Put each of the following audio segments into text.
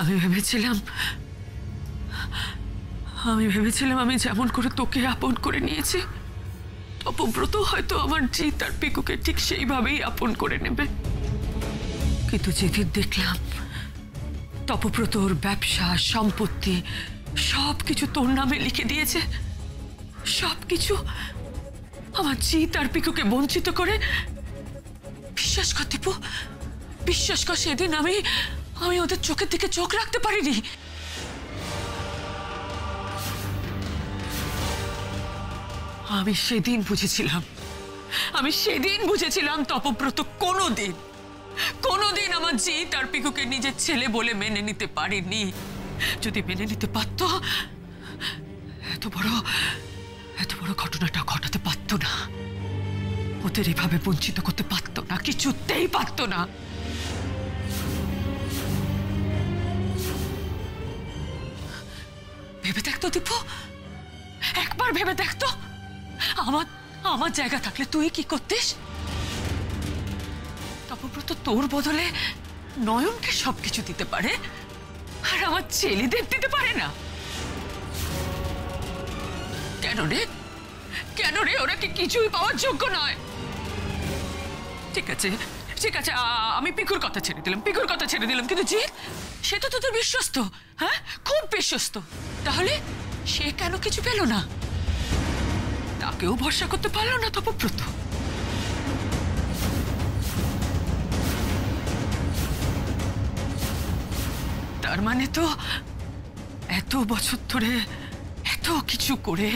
আমি ভেবেছিলাম আমি যেমন করে তোকে আপন করে নিয়েছি, তপব্রত হয়তো আমার জিৎ আর পিকুকে ঠিক সেইভাবেই আপন করে নেবে। কিন্তু যেদিন দেখলাম তপব্রত ওর ব্যবসা, সম্পত্তি সবকিছু তোর নামে লিখে দিয়েছে, সবকিছু আমার জিৎ আর পিকুকে বঞ্চিত করে, বিশ্বাস কর দীপু, বিশ্বাস কর, সেদিন আমি ওদের চোখের দিকে চোখ রাখতে পারিনি। আমি সেদিন বুঝেছিলাম তপব্রত কোনোদিন আমার জিৎ আর পিকুকে নিজের ছেলে বলে মেনে নিতে পারেনি। যদি মেনে নিতে পারত, এত বড় ঘটনাটা ঘটাতে পারত না, ওদের এভাবে বঞ্চিত করতে পারত না, কিছুতেই পারত না। ভেবে দেখতো দীপু, একবার ভেবে দেখতো, আমার জায়গা থাকলে তুই কি করতিস? তপব্রত তোর বদলে নয়নকে সবকিছু দিতে পারে, আর আমার ছেলেদের দিতে পারে না। কেন রে ওরা কি কিছুই পাওয়ার যোগ্য নয়? ঠিক আছে, আমি পিকুর কথা ছেড়ে দিলাম, কিন্তু জিৎ, সে তো তোদের বিশ্বস্ত, হ্যাঁ, খুব বিশ্বস্ত। তাহলে সে কেন কিছু পেল না? তাকেও ভরসা করতে পারলো না তপব্রত। তার মানে তো এত বছর ধরে এত কিছু করে,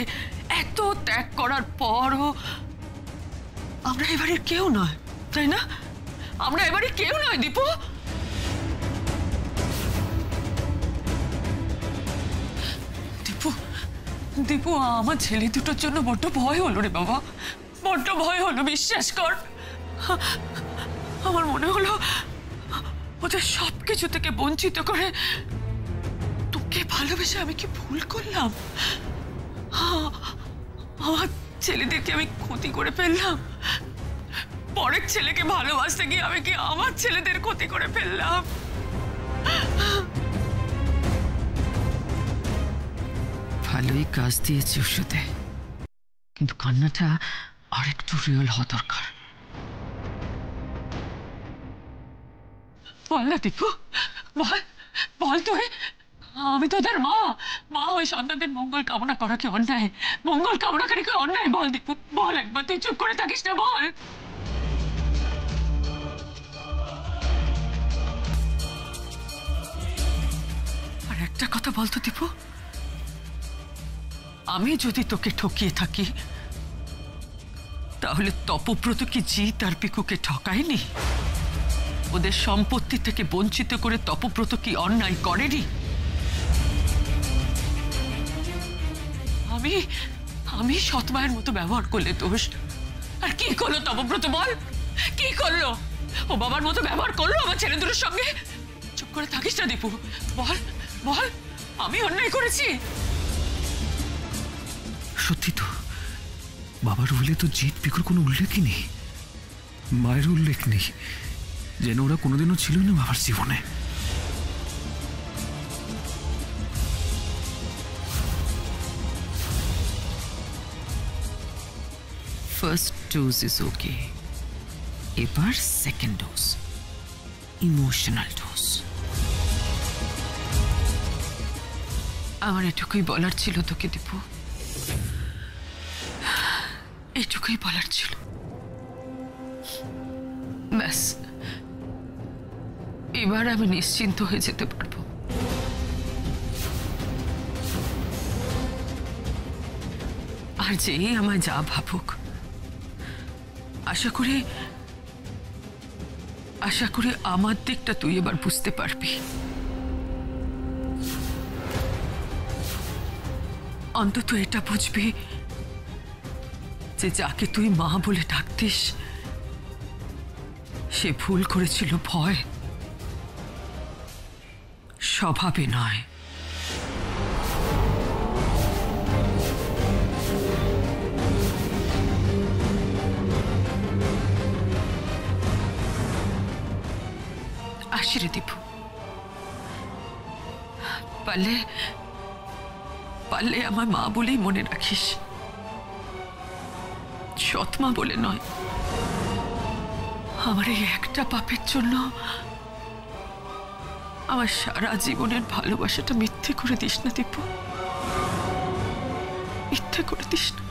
এত ত্যাগ করার পরও আমরা এবারে কেউ নয়, তাই না? আমরা এবারে কেউ নয় দীপু। দীপু, আমার ছেলে দুটোর জন্য বড্ড ভয় হলো রে বাবা, বড্ড ভয় হলো, বিশ্বাস কর। আমার মনে হলো ওদের সবকিছু থেকে বঞ্চিত করে তোকে ভালোবেসে আমি কি ভুল করলাম? আমার ছেলেদেরকে আমি ক্ষতি করে ফেললাম, পরের ছেলেকে ভালোবাসতে গিয়ে আমি কি আমার ছেলেদের ক্ষতি করে ফেললাম? ভালোই কাজ দিয়েছে ওষুধে, কিন্তু কান্নাটা আরেকটু রিয়েল হওয়া দরকার। বল না দীপু, বল তুই, আমি তোদের মা ওই সন্তানদের মঙ্গল কামনা করা কি অন্যায়? মঙ্গল কামনা করি কি অন্যায়? বল দীপু, বল একবার, তুই চুপ করে থাকিস না, বল। আর একটা কথা বলতো দীপু, আমি যদি তোকে ঠকিয়ে থাকি, তাহলে তপব্রত কি জিৎ আর পিকুকে ঠকায়নি? ওদের সম্পত্তি থেকে বঞ্চিত করে তপব্রত কি অন্যায় করেনি? আমি সৎমায়ের মতো ব্যবহার করলে দোষ, আর কি করলো তপব্রত? বল, কি করলো? ও বাবার মতো ব্যবহার করলো আমার ছেলে দুটোর সঙ্গে? চুপ করে থাকিস না দীপু, বল, আমি অন্যায় করেছি? সত্যি তো, বাবার বলে তো জিৎ পিকুর কোনো উল্লেখই নেই, মায়ের উল্লেখ নেই, যেন ওরা কোনোদিনও ছিল না বাবার জীবনে। ফার্স্ট ডোজ ইজ ওকে, এবার সেকেন্ড ডোজ, ইমোশনাল ডোজ। আমার এটুকুই বলার ছিল তোকে দীপু, এটুকুই বলার ছিল, ব্যাস। এবার আমি নিশ্চিন্ত হয়ে যেতে পারবো। আর যেই আমায় যা ভাবুক, আশা করি আমার দিকটা তুই এবার বুঝতে পারবি। অন্তত এটা বুঝবি যে যাকে তুই মা বলে ডাকতিস, সে ভুল করেছিল ভয়, স্বভাবে নয়। আসি রে দীপু, পারলে পারলে আমার মা বলেই মনে রাখিস, সৎ মা বলে নয়। আমার এই একটা পাপের জন্য আমার সারা জীবনের ভালোবাসাটা মিথ্যে করে দিস না দীপু, মিথ্যে করে দিস না।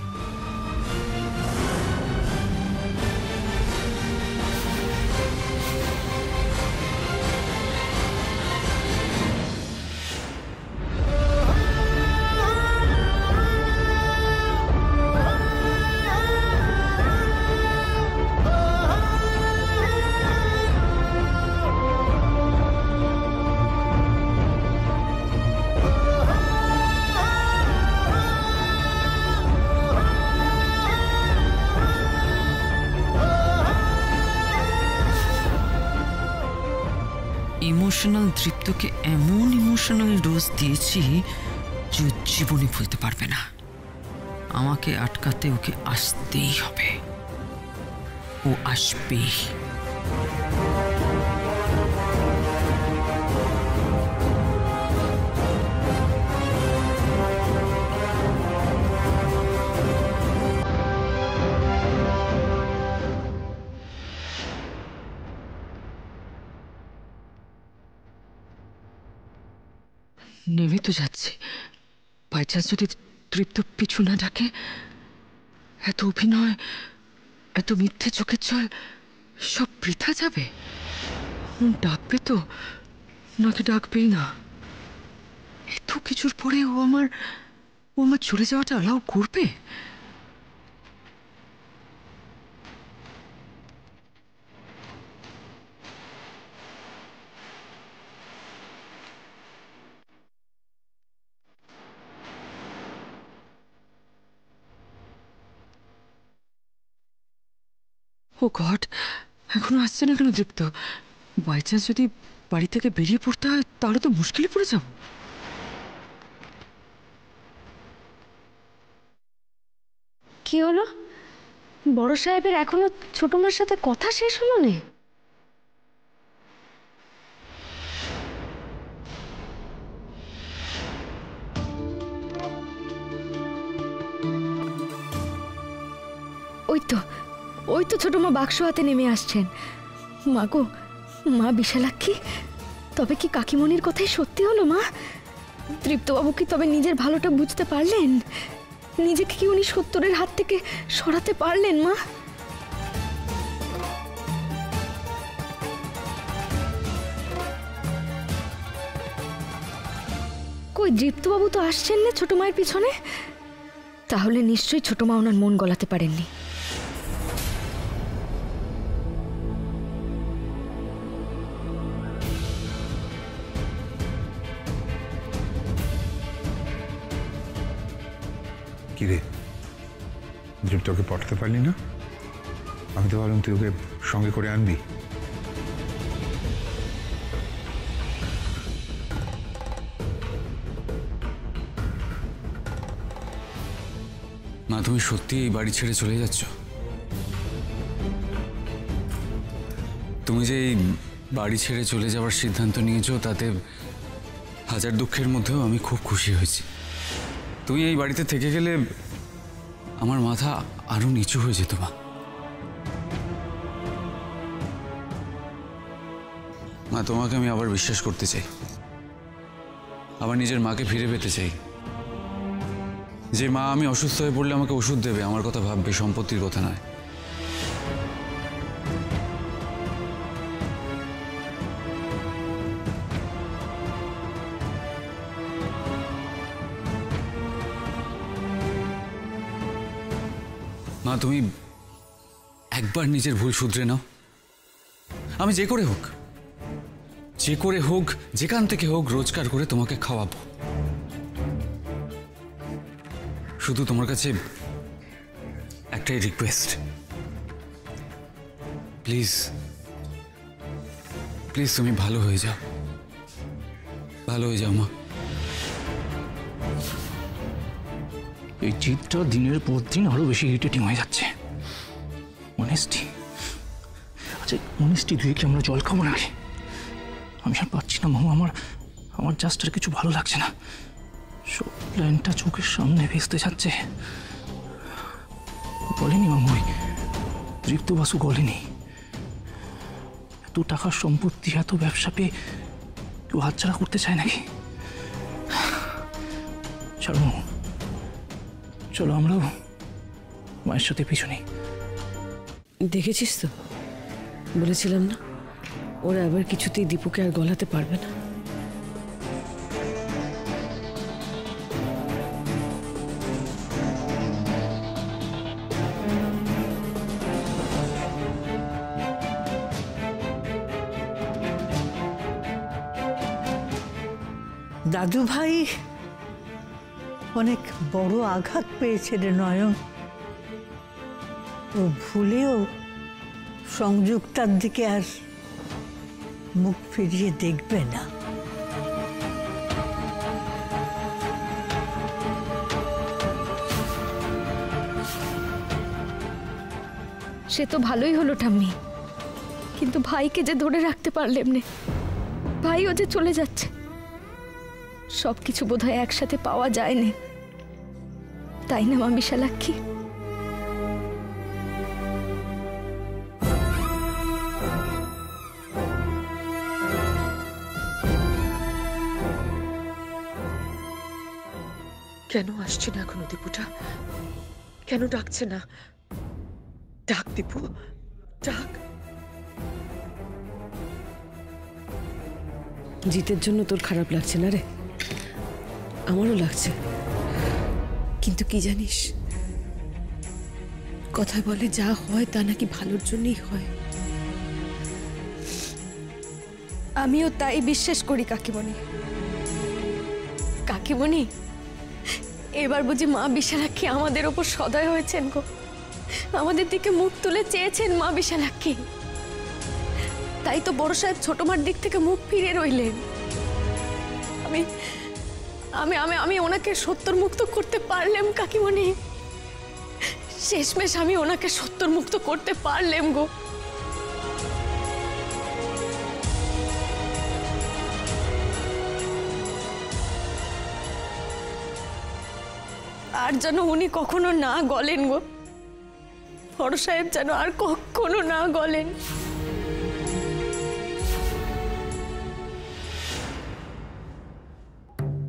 ইমোশনাল দৃপ্তকে এমন ইমোশনাল ডোজ দিয়েছি যে জীবনে ভুলতে পারবে না। আমাকে আটকাতে ওকে আসতেই হবে, ও আসবেই। নেমে তো যাচ্ছে, বাই চান্স যদি তৃপ্ত পিছু না ডাকে, এত অভিনয়, এত মিথ্যে চোখের জল সব বৃথা যাবে। ডাকবে তো, নাকি ডাকবেই না? এত কিছুর পরে ও আমার চলে যাওয়াটা অ্যালাউ করবে? ও গড, এখনো আসছে না কেন দীপ্ত? বাই চান্স যদি বাড়ি থেকে বেরিয়ে পড়তে হয় তাহলে তো মুশকিলে পড়ে যাব। কি হলো? বড় সাহেবের এখনো ছোট মার সাথে কথা শেষ হলো না? ওই তো ছোট মা বাক্স হাতে নেমে আসছেন। মা গো, মা বিশালাক্ষী, তবে কি কাকিমণির কথাই সত্যি হলো মা? তৃপ্তবাবু কি তবে নিজের ভালোটা বুঝতে পারলেন? নিজেকে কি উনি সত্তরের হাত থেকে সরাতে পারলেন মা? কই দৃপ্তবাবু তো আসছেন না ছোট মায়ের পিছনে? তাহলে নিশ্চয়ই ছোট মা ওনার মন গলাতে পারেননি। কিরে, দৃপ্তকে পটাতে পারলি না? আমি তো ভাবলাম তুই ওকে সঙ্গে করে আনবি। মা, তুমি সত্যি এই বাড়ি ছেড়ে চলে যাচ্ছ? তুমি যে এই বাড়ি ছেড়ে চলে যাওয়ার সিদ্ধান্ত নিয়েছো তাতে হাজার দুঃখের মধ্যেও আমি খুব খুশি হয়েছি। তুমি এই বাড়িতে থেকে গেলে আমার মাথা আরো নিচু হয়ে যেত মা। মা, তোমাকে আমি আবার বিশ্বাস করতে চাই, আবার নিজের মাকে ফিরে পেতে চাই। যে মা আমি অসুস্থ হয়ে পড়লে আমাকে ওষুধ দেবে, আমার কথা ভাববে, সম্পত্তির কথা নয়। মা, তুমি একবার নিজের ভুল শুধরে নাও। আমি যে করে হোক যেখান থেকে হোক রোজগার করে তোমাকে খাওয়াবো। শুধু তোমার কাছে একটাই রিকোয়েস্ট, প্লিজ প্লিজ তুমি ভালো হয়ে যাও, ভালো হয়ে যাও মা। এই জিতটা দিনের পর দিন আরো বেশি ইরিটেটিং হয়ে যাচ্ছে। অনেস্টি, আচ্ছা অনেস্টি ধুয়ে কি আমরা জল খাবো নাকি? আমি আর পাচ্ছি না মামা, আমার জাস্ট আর কিছু ভালো লাগছে না। সব প্ল্যানটা চোখের সামনে ভেস্তে যাচ্ছে। বলেনি মামুই, তৃপ্ত বাসু বলেনি এত টাকার সম্পত্তি, এত ব্যবসা পেয়ে কেউ হাতছাড়া করতে চায় নাকি? চলো চলো, আমরাও মায়ের সাথে পিছু নেই। দেখেছিস তো, বলেছিলাম না ওরা আবার কিছুতেই দীপুকে আর গলাতে পারবে না। দাদু ভাই অনেক বড় আঘাত পেয়েছে রে নয়ন। ও ভুলেও সংযুক্তার দিকে আর মুখ ফিরিয়ে দেখবে না। সে তো ভালোই হলো ঠাম্মি, কিন্তু ভাইকে যে ধরে রাখতে পারলেম না। ভাইও যে চলে যাচ্ছে, সবকিছু বোধহয় একসাথে পাওয়া যায় না, তাই না মা বিশালাক্ষী? কেন আসছে না এখনো দীপুটা? কেন ডাকছে না? ডাক দীপু, ডাক। জিতের জন্য তোর খারাপ লাগছে না রে? আমারও লাগছে, কিন্তু কি জানিস, কথায় বলে যা হয় তা নাকি ভালোর জন্যই হয়। আমিও তাই বিশ্বাস করি কাকিমণি। কাকিমণি, এবার বুঝি মা বিশালাক্ষী আমাদের ওপর সদয় হয়েছেন গো। আমাদের দিকে মুখ তুলে চেয়েছেন মা বিশালাক্ষী, তাই তো বড় সাহেব ছোট মার দিক থেকে মুখ ফিরে রইলেন। আমি আমি আমি আমি ওনাকে সত্তর মুক্ত করতে পারলাম কাকিমণি। শেষমেশ আমি ওনাকে সত্তর মুক্ত করতে পারলাম গো। আর যেন উনি কখনো না গলেন গো। বড় সাহেব যেন আর কখনো না গলেন।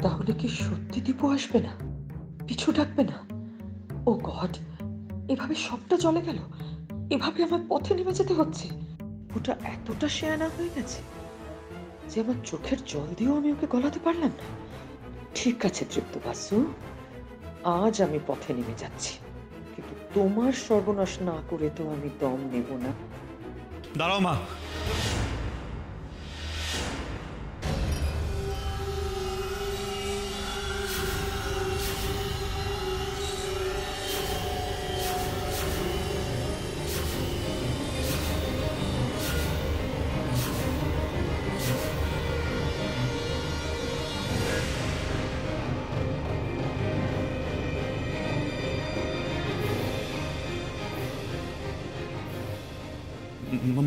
তাহলে কি সত্যি দীপু আসবে না? পিছু ডাকবে না? ও গড, এভাবে সবটা চলে গেল। এভাবে আমার পথে নেমে যেতে হচ্ছে। ওটা এতটা শেয়ানা হয়ে গেছে যে আমার চোখের জল দিয়েও আমি ওকে গলাতে পারলাম না। ঠিক আছে তৃপ্ত বাসু, আজ আমি পথে নেমে যাচ্ছি, কিন্তু তোমার সর্বনাশ না করে তো আমি দম নেব না। দাঁড়াও মা।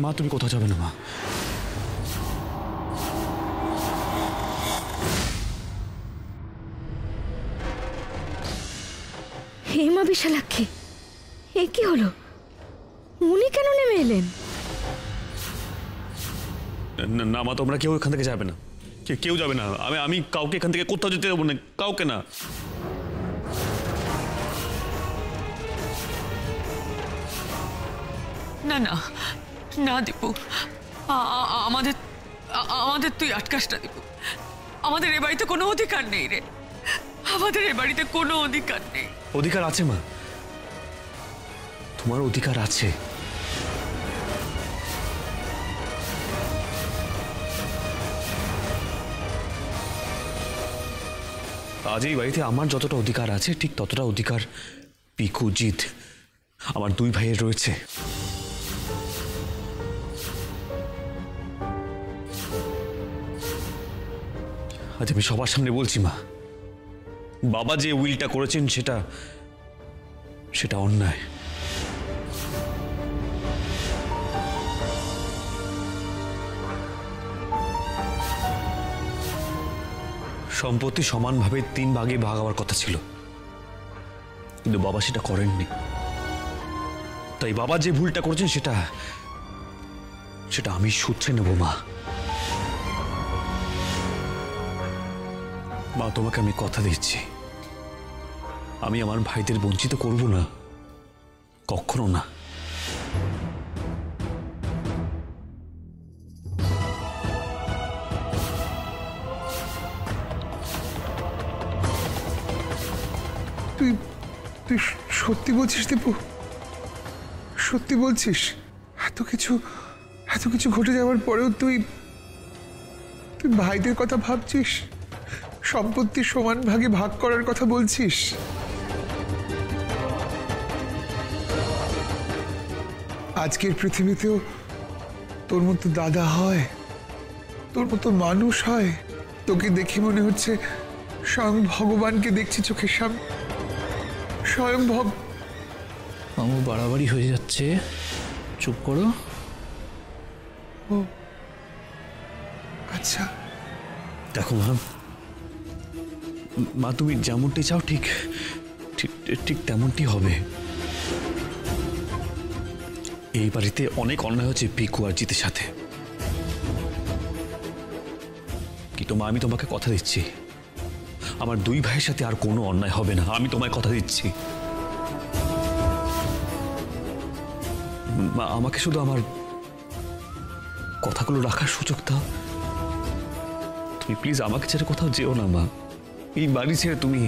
মা তুমি কোথাও যাবে না মা। হে মা বিশালাক্ষী, এ কি হলো? উনি কেন নেমে এলেন? না মা, তোমরা কেউ এখান থেকে যাবে না, কেউ যাবে না। আমি কাউকে এখান থেকে কোথাও যেতে দেবো না, কাউকে না। না না না দীপু, আমাদের আমাদের তুই আটকাস না দীপু। আমাদের এ বাড়িতে কোনো অধিকার নেই রে, আমাদের এ বাড়িতে কোনো অধিকার নেই। অধিকার আছে মা, তোমার অধিকার আছে। আজ এই বাড়িতে আমার যতটা অধিকার আছে ঠিক ততটা অধিকার পিকু, জিৎ, আমার দুই ভাইয়ের রয়েছে। আজ আমি সবার সামনে বলছি মা, বাবা যে উইলটা করেছেন সেটা অন্যায়। সম্পত্তি সমানভাবে 3 ভাগে ভাগ হওয়ার কথা ছিল, কিন্তু বাবা সেটা করেননি। তাই বাবা যে ভুলটা করেছেন সেটা আমি শুধরে নেব মা। মা, তোমাকে আমি কথা দিচ্ছি, আমি আমার ভাইদের বঞ্চিত করব না, কখনো না। তুই তুই সত্যি বলছিস দীপু? সত্যি বলছিস? এত কিছু ঘটে যাওয়ার পরেও তুই ভাইদের কথা ভাবছিস, সম্পত্তি সমান ভাগে ভাগ করার কথা বলছিস? আজকের পৃথিবীতেও তোর মতো দাদা হয়, তোর মতো মানুষ হয়? তোকে দেখে মনে হচ্ছে স্বয়ং ভগবানকে দেখছি চোখের সামনে। স্বয়ং মামু বাড়াবাড়ি হয়ে যাচ্ছে, চুপ করো। ও আচ্ছা। দেখো মা, তুমি যেমনটি চাও ঠিক তেমনটি হবে। এই বাড়িতে অনেক অন্যায় হচ্ছে পিকু আর জিতের সাথে, কিন্তু মা আমি তোমাকে কথা দিচ্ছি, আমার 2 ভাইয়ের সাথে আর কোনো অন্যায় হবে না, আমি তোমায় কথা দিচ্ছি। মা, আমাকে শুধু আমার কথাগুলো রাখার সুযোগ দাও। তুমি প্লিজ আমাকে ছেড়ে কোথাও যেও না মা, এই বাড়ি ছেড়ে তুমি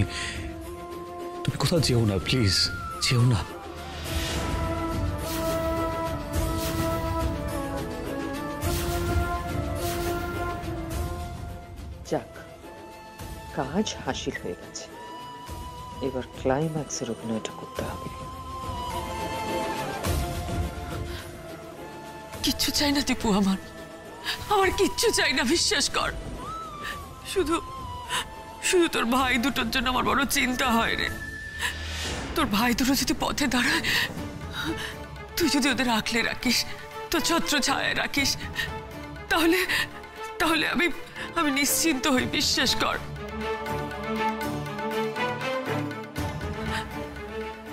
কোথাও যেও না, প্লিজ যেও না। যাক, কাজ হাসিল হয়ে গেছে, এবার ক্লাইম্যাক্সের অভিনয়টা করতে হবে। কিচ্ছু চাই না দীপু, আমার কিচ্ছু চাই না, বিশ্বাস কর। শুধু তোর ভাই দুটোর জন্য আমার বড় চিন্তা হয় রে। তোর ভাই দুটো যদি পথে দাঁড়ায়, তুই যদি ওদের আঁকলে রাখিস, তোর ছত্র ছায়া রাখিস, তাহলে আমি নিশ্চিন্ত হই, বিশ্বাস কর।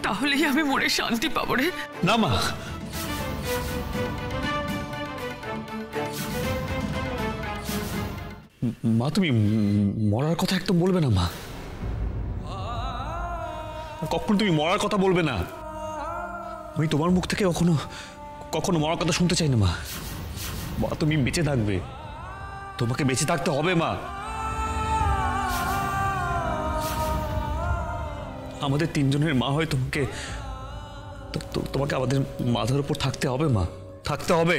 তাহলেই আমি মনে শান্তি পাবো রে। না মা, মা তুমি মরার কথা একদম বলবে না মা, কখন তুমি মরার কথা বলবে না। আমি তোমার মুখ থেকে কখনো মরার কথা শুনতে চাই না মা। মা তুমি বেঁচে থাকবে, তোমাকে বেঁচে থাকতে হবে মা। আমাদের 3 জনের মা হয়, তোমাকে আমাদের মাথার উপর থাকতে হবে মা, থাকতে হবে।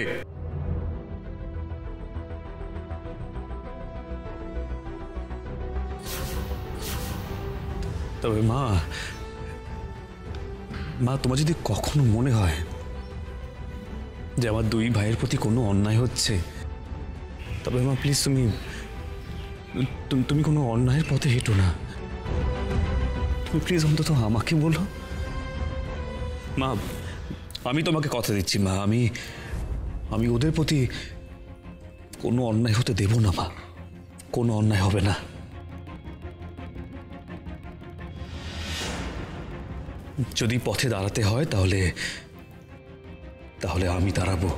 তবে মা তোমার যদি কখনো মনে হয় যে আমার 2 ভাইয়ের প্রতি কোনো অন্যায় হচ্ছে, তবে মা প্লিজ তুমি কোনো অন্যায়ের পথে হেঁটো না। তুমি প্লিজ অন্তত আমাকে বলো মা। আমি তোমাকে কথা দিচ্ছি মা, আমি ওদের প্রতি কোনো অন্যায় হতে দেব না মা, কোনো অন্যায় হবে না। যদি পথে দাঁড়াতে হয় তাহলে আমি দাঁড়াবো,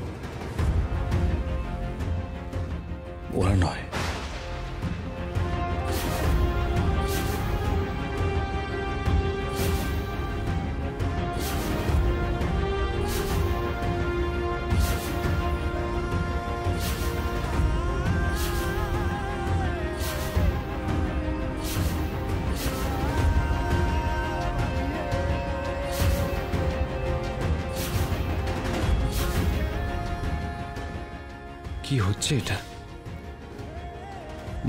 ওরা নয়। কি হচ্ছে এটা?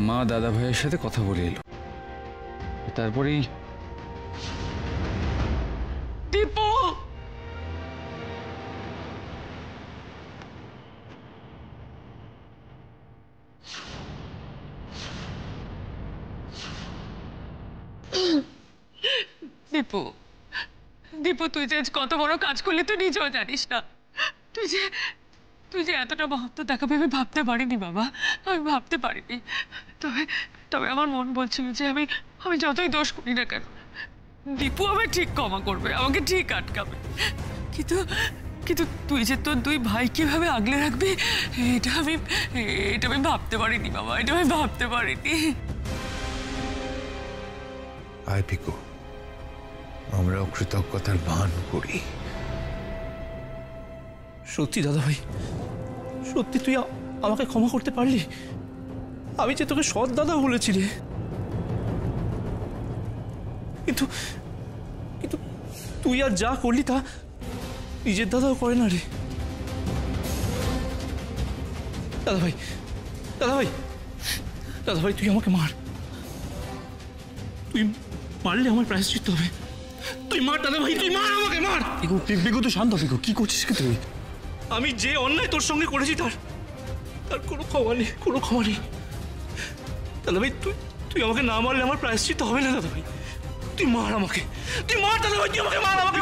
মা দাদা ভাইয়ের সাথে কথা বলে এলো, তারপরেই দীপু, দীপু তুই যে কত বড় কাজ করলি তুই নিজেও জানিস না। তুই যে এতটা মহত্ব দেখাবে আমি ভাবতে পারিনি বাবা, আমি ভাবতে পারিনি। তবে তবে আমার মন বলছিল যে আমি আমি যতই দোষ করি না কেন দীপু আমায় ঠিক ক্ষমা করবে, আমাকে ঠিক আটকাবে। কিন্তু কিন্তু তুই যে তোর দুই ভাই কিভাবে আগলে রাখবি এটা আমি ভাবতে পারিনি বাবা, এটা আমি ভাবতে পারিনি। আয় পিকু, আমরাও কৃতজ্ঞতার ভান করি। সত্যি দাদা ভাই, সত্যি তুই আমাকে ক্ষমা করতে পারলি? আমি যে তোকে সৎ দাদা বলেছি রে, কিন্তু কিন্তু তুই আর যা করলি তা নিজের দাদাও করে না রে। দাদা ভাই, দাদা ভাই, দাদা ভাই, তুই আমাকে মার, তুই মারলে আমার প্রায়শ্চিত্ত হবে। তুই মার দাদা ভাই, তুই মার, আমাকে মার। পিকু তুই শান্ত, পিকু কি করছিস কি তুই? আমি যে অন্যায় তোর সঙ্গে করেছি তার তার কোনো ক্ষমা নেই, কোনো ক্ষমা নেই। দাদা ভাই, তুই আমাকে না মারলে আমার প্রায়শ্চিত্ত হবে না। দাদা ভাই, তুই মার আমাকে, তুই মার দাদা ভাই, তুই আমাকে মার, আমাকে